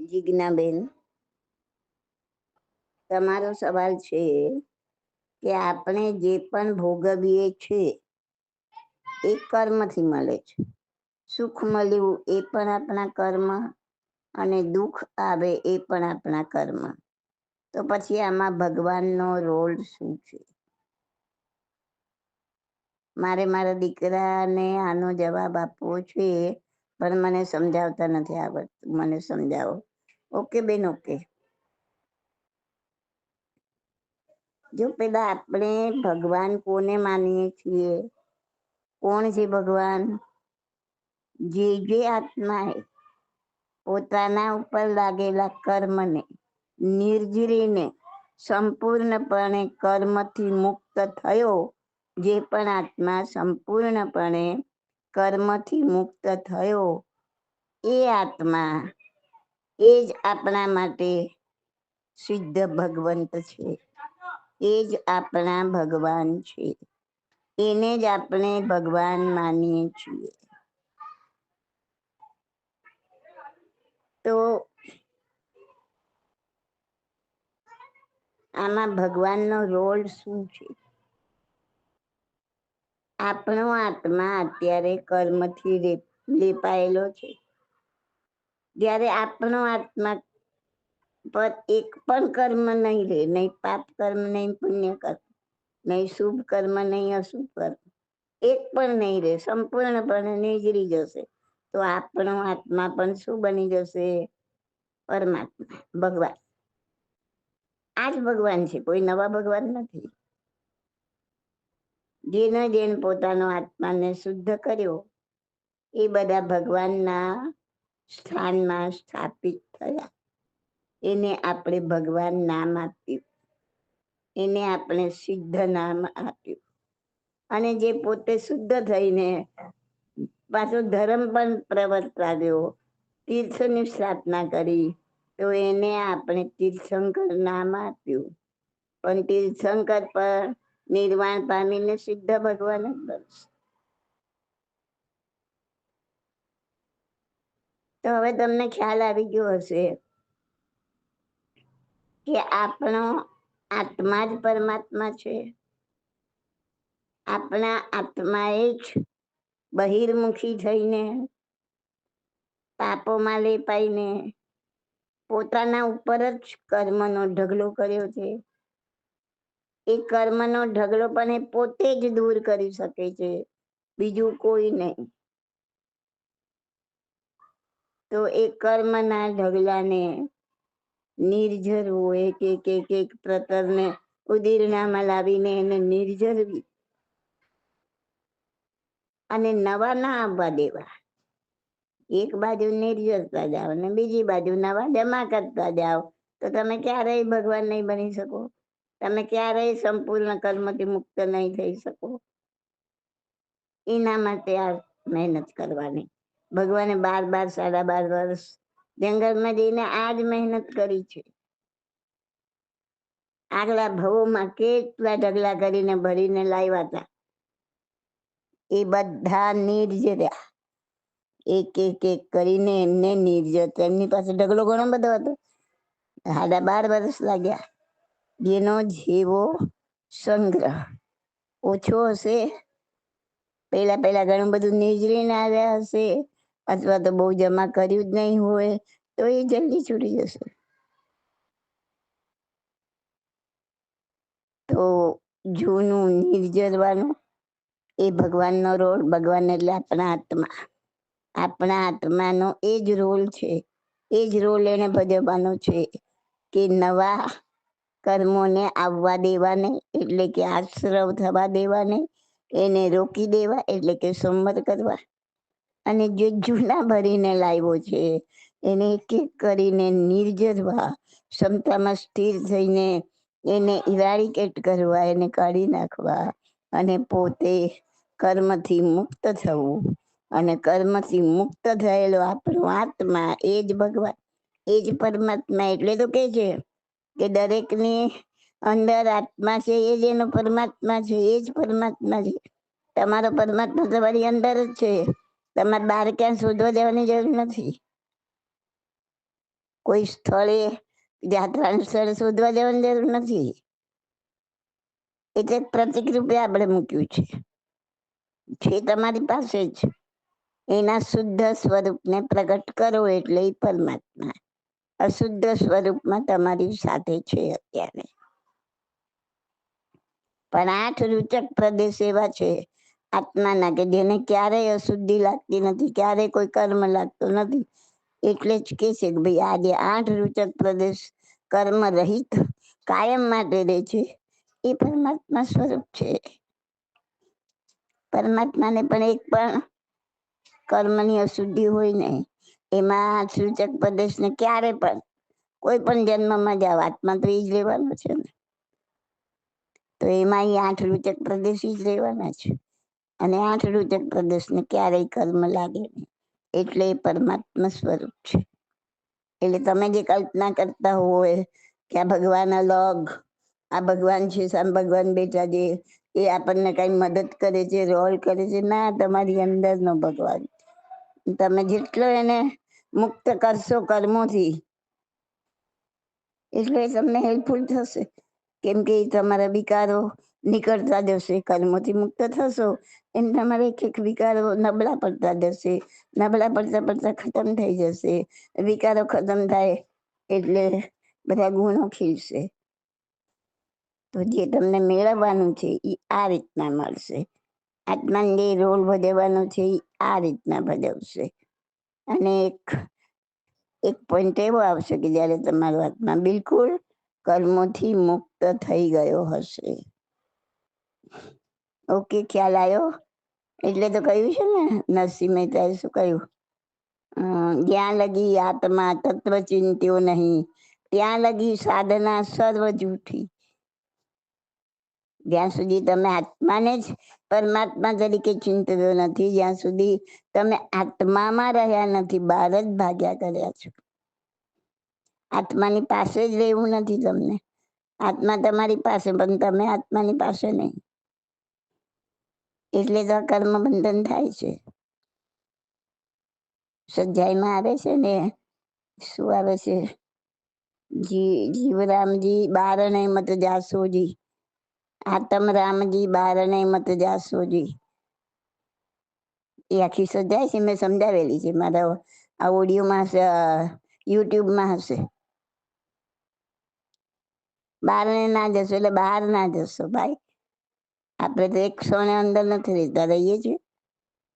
જીજ્ઞાબેન, તમારો સવાલ છે કે આપણે જે પણ ભોગવીએ છીએ એ કર્મથી મળે છે. સુખ મળ્યું એ પણ આપણા કર્મ, અને દુઃખ આવે એ પણ આપણા કર્મ. તો પછી આમાં ભગવાનનો રોલ શું છે? મારે મારા દીકરાને આનો જવાબ આપવો છે, પણ મને સમજાવતા નથી આવડતું. મને સમજાવો. ઓકે બેન, ઓકે. જો પેલા આપણે ભગવાન કોને માનીએ છીએ? કોણ છે ભગવાન? જે આત્માએ પોતાના ઉપર લાગેલા કર્મને નિર્જરીને સંપૂર્ણપણે કર્મથી મુક્ત થયો, જે પણ આત્મા સંપૂર્ણપણે કર્મથી મુક્ત થયો, એ આત્મા એ જ આપણા માટે સિદ્ધ ભગવંત છે. એ જ આપણા ભગવાન છે. એને જ આપણે ભગવાન માનીએ છીએ. તો આમાં ભગવાનનો રોલ શું છે? આપણો આત્મા અત્યારે કર્મથી લેપાયેલો છે. જ્યારે આપણો આત્મા પર એક પણ કર્મ નહીં રહે, નહીં પાપ કર્મ, નહીં પુણ્ય કર્મ, નહીં શુભ કર્મ, નહીં અશુભ કર્મ, એક પણ નહીં રહે, સંપૂર્ણપણે નિર્જરી જશે. તો આપણો આત્મા પણ શું બની જશે? પરમાત્મા, ભગવાન. આ જ ભગવાન છે, કોઈ નવા ભગવાન નથી. જેને પોતાનો આત્માને શુદ્ધ કર્યો, એ બધા ભગવાનના સ્થાનમાં સ્થાપિત થયા. એને આપણે ભગવાન નામ આપ્યું, એને આપણે સિદ્ધ નામ આપ્યું. અને જે પોતે શુદ્ધ થઈને પાછો ધર્મ પણ પ્રવર્તાવ્યો, તીર્થની સ્થાપના કરી, તો એને આપણે તીર્થંકર નામ આપ્યું. પણ તીર્થંકર પર નિર્વાણ પામીને સિદ્ધ ભગવાન જ બનશે. તો હવે તમને ખ્યાલ આવી ગયો હશે કે આપણો આત્મા જ પરમાત્મા છે. આપણા આત્માએ જ બહિર્મુખી થઈને, પાપોમાં લેપાઈને પોતાના ઉપર જ કર્મનો ઢગલો કર્યો છે. એ કર્મનો ઢગલો પણ એ પોતે જ દૂર કરી શકે છે, બીજું કોઈ નહીં. તો એ કર્મના ઢગલાને નિર્જરવો, એક પ્રતરને ઉદીરણામાં લાવીને એને નિર્જરવી અને નવા ના આવવા દેવા. એક બાજુ નિર્જરતા જાઓ અને બીજી બાજુ નવા જમા કરતા જાઓ, તો તમે ક્યારેય ભગવાન નહીં બની શકો. તમે ક્યારેય સંપૂર્ણ કર્મથી મુક્ત નહીં થઈ શકો. એના માટે આ મહેનત કરવાની. ભગવાને 12 સાડા 12 વર્ષ જંગલમાં જઈને આ જ મહેનત કરી છે. આગલા ભવોમાં કેટલા ઢગલા કરીને ભરીને લાવ્યા હતા, એ બધા નિર્જર્યા. એક કરીને એમને નિર્જર. એમની પાસે ઢગલો ઘણો બધો હતો, સાડા 12 વર્ષ લાગ્યા. જેનો જેવો સંગ્રહ ઓછો હશે, પહેલા ઘણું બધું નિર્જરીને આવ્યા હશે, અથવા તો બહુ જમા કર્યું જ નહીં હોય, તો એ જલ્દી છૂટી જશે. તો જૂનું નિર્જરવાનું એ ભગવાનનો રોલ. ભગવાન એટલે આપણા આત્મા. આપણા આત્માનો એ જ રોલ છે. એ જ રોલ એને ભજવવાનો છે કે નવા કર્મોને આવવા દેવા નહીં, એટલે કે આશ્રવ થવા દેવા નહીં, એને રોકી દેવા, એટલે કે સંમત કરવા. અને જે જૂના ભરીને લાવ્યો છે એને એક એક કરીને નિર્જરવા, ક્ષમતામાં સ્થિર થઈને એને ઇરાડિકેટ કરવા, એને કાઢી નાખવા, અને પોતે કર્મથી મુક્ત થવું. અને કર્મથી મુક્ત થયેલો આપણો આત્મા એ જ ભગવાન, એ જ પરમાત્મા. એટલે તો કે છે કે દરેકની અંદર આત્મા છે, એ જ એનો પરમાત્મા છે. એ જ પરમાત્મા છે. તમારો પરમાત્મા તમારી અંદર જ છે. તમારે બહાર ક્યાં શોધવા જવાની જરૂર નથી. કોઈ સ્થળે જ્યાં 3 સ્થળ શોધવા જવાની જરૂર નથી. એટલે પ્રતિક રૂપે આપણે મૂક્યું છે તમારી પાસે જ. એના શુદ્ધ સ્વરૂપને પ્રગટ કરો એટલે એ પરમાત્મા અશુદ્ધ સ્વરૂપમાં તમારી સાથે છે અત્યારે. પણ 8 રૂચક પ્રદેશ એવા છે આત્માના કે જેને ક્યારેય અશુદ્ધિ લાગતી નથી, ક્યારેય કોઈ કર્મ લાગતો નથી. એટલે જ કે છે કે ભાઈ આ જે 8 રૂચક પ્રદેશ કર્મ રહિત કાયમ માટે રહે છે એ પરમાત્મા સ્વરૂપ છે. પરમાત્માને પણ એક પણ કર્મની અશુદ્ધિ હોય નહીં. એમાં સૂચક પ્રદેશને ક્યારે પણ કોઈ પણ જન્મમાં જાઓ આત્મા તો એ જ રહેવાનો છે ને. તો એમાં એ 8 રૂચક પ્રદેશ જ રહેવાના છે. અને 8 રૂચક પ્રદેશને ક્યારેય કર્મ લાગે નહીં. એટલે એ પરમાત્મા સ્વરૂપ છે. એટલે તમે જે કલ્પના કરતા હોય કે આ ભગવાન અલગ, આ ભગવાન છે સામ ભગવાન બેઠા છે, એ આપણને કઈ મદદ કરે છે, રોલ કરે છે, ના, તમારી અંદરનો ભગવાન. તમે જેટલો એને મુક્ત કરશો કર્મોથી એટલે તમને હેલ્પફુલ થશે. કેમ કે તમારા વિકારો નીકળતા જશે, કર્મોથી મુક્ત થશો એમ તમારે એક વિકારો નબળા પડતા જશે, નબળા પડતા પડતા ખતમ થઈ જશે. વિકારો ખતમ થાય એટલે બધા ગુણો ખીલશે. તો જે તમને મેળવવાનું છે એ આ રીતના મળશે. આત્માને જે રોલ ભજવવાનો છે એ આ રીતના ભજવશે. અને એક પોઈન્ટ એવો આવશે કે જ્યારે તમારો આત્મા બિલકુલ કર્મોથી મુક્ત થઈ ગયો હશે. ઓકે, ખ્યાલ આવ્યો? એટલે તો કહ્યું છે ને નરસિંહ મહેતાએ શું કહ્યું, જ્યાં લગી આત્મા તત્વ ચિંત્યો નહીં ત્યાં લગી સાધના સર્વ જૂઠી. જ્યાં સુધી તમે આત્માને જ પરમાત્મા તરીકે ચિંતતો નથી, જ્યાં સુધી તમે આત્મામાં રહ્યા નથી, બહાર જ ભાગ્યા કર્યા છો. આત્માની પાસે જ રહેવું નથી તમને. આત્મા તમારી પાસે પણ તમે આત્માની પાસે નહીં. એટલે તો કર્મ બંધન થાય છે. સજાઈમાં આવે છે ને, શું આવે છે, જીવરામજી બારણે મત જાસોજી, આતમ રામજી બારણે મત જાસોજી. એ આખી સજાય છે, મેં સમજાવેલી છે મારા આ ઓડિયોમાં હશે, યુટ્યુબમાં હશે. બારણે ના જશો એટલે બહાર ના જશો ભાઈ. આપણે તો એક ક્ષણે અંદર નથી રહેતા, રહીએ છીએ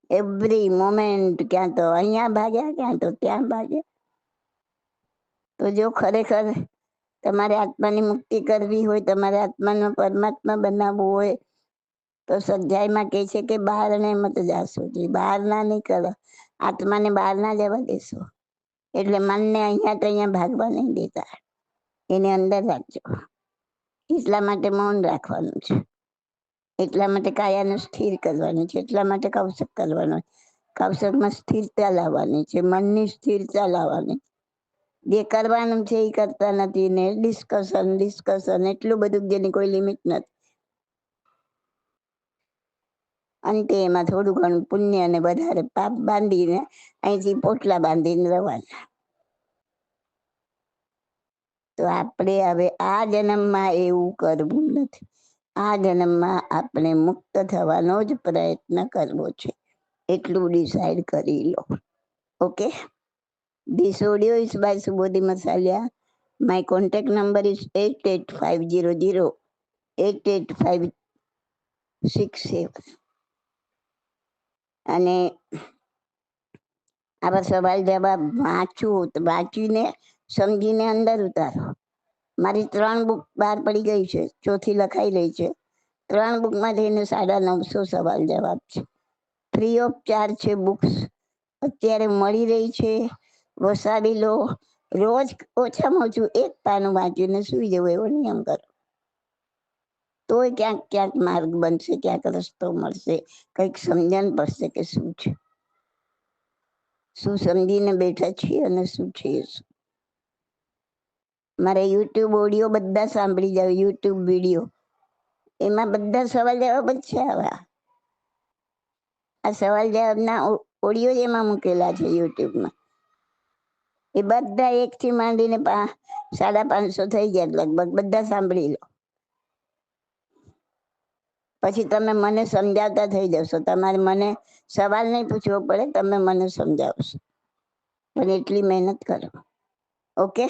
એવરી મોમેન્ટ. ક્યાં તો અહીંયા ભાગ્યા, ક્યાં તો ત્યાં ભાગ્યા. તો જો ખરેખર તમારે આત્માની મુક્તિ કરવી હોય, તમારે આત્માનો પરમાત્મા બનાવવું હોય તો સજાઈમાં કહે છે કે બહારને મત જાશો, બહાર ના નીકળો, આત્માને બહાર ના જવા દેશો. એટલે મનને અહીંયા તો અહીંયા ભાગવા નહીં દેતા, એને અંદર રાખજો. એટલા માટે મૌન રાખવાનું છે, એટલા માટે કાયાને સ્થિર કરવાનું છે, એટલા માટે કૌશક કરવાનું. કૌશકમાં સ્થિરતા લાવવાની છે, મનની સ્થિરતા લાવવાની. જે કરવાનું છે એ કરતા નથી ને ડિસ્કશન એટલું બધું જેની કોઈ લિમિટ નથી. અંતે એમાં થોડું ઘણું પુણ્ય અને વધારે પાપ બાંધીને અહીંથી પોટલા બાંધીને રવાના. તો આપણે હવે આ જન્મમાં એવું કરવું નથી. આ જન્મમાં આપણે મુક્ત થવાનો જ પ્રયત્ન કરવો છે. એટલું ડિસાઈડ કરી લો. Okay, this audio is by Subodhi Masaliya. My contact number is 8850088567. અને આવા સવાલ જવાબ વાંચીને સમજીને અંદર ઉતારો. મારી 3 બુક બહાર પડી ગઈ છે, 4થી લખાઈ રહી છે. 3 બુકમાં થઈને 950 સવાલ જવાબ છે. ફ્રી ઓફ ચાર્જ છે બુક્સ, અત્યારે મળી રહી છે. વસાવી લો. રોજ ઓછામાં ઓછું 1 પાનું વાંચીને સુઈ જવું એવો નિયમ કરો. તોય ક્યાંક ક્યાંક માર્ગ બનશે, ક્યાંક રસ્તો મળશે, કંઈક સમજણ પડશે કે શું છે, શું સમજીને બેઠા છીએ અને શું છે. મારે યુટ્યુબ ઓડિયો બધા સાંભળી જાવ, યુટ્યુબ વિડીયો, એમાં બધા સવાલ જવાબ જ છે. આવા આ સવાલ જવાબના ઓડિયો જ એમાં મૂકેલા છે યુટ્યુબમાં. એ બધા એકથી માંડીને 550 થઈ ગયા લગભગ, બધા સાંભળી લો. પછી તમે મને સમજાવતા થઈ જશો. તમારે મને સવાલ નહીં પૂછવો પડે, તમે મને સમજાવશો. પણ એટલી મહેનત કરો. ઓકે.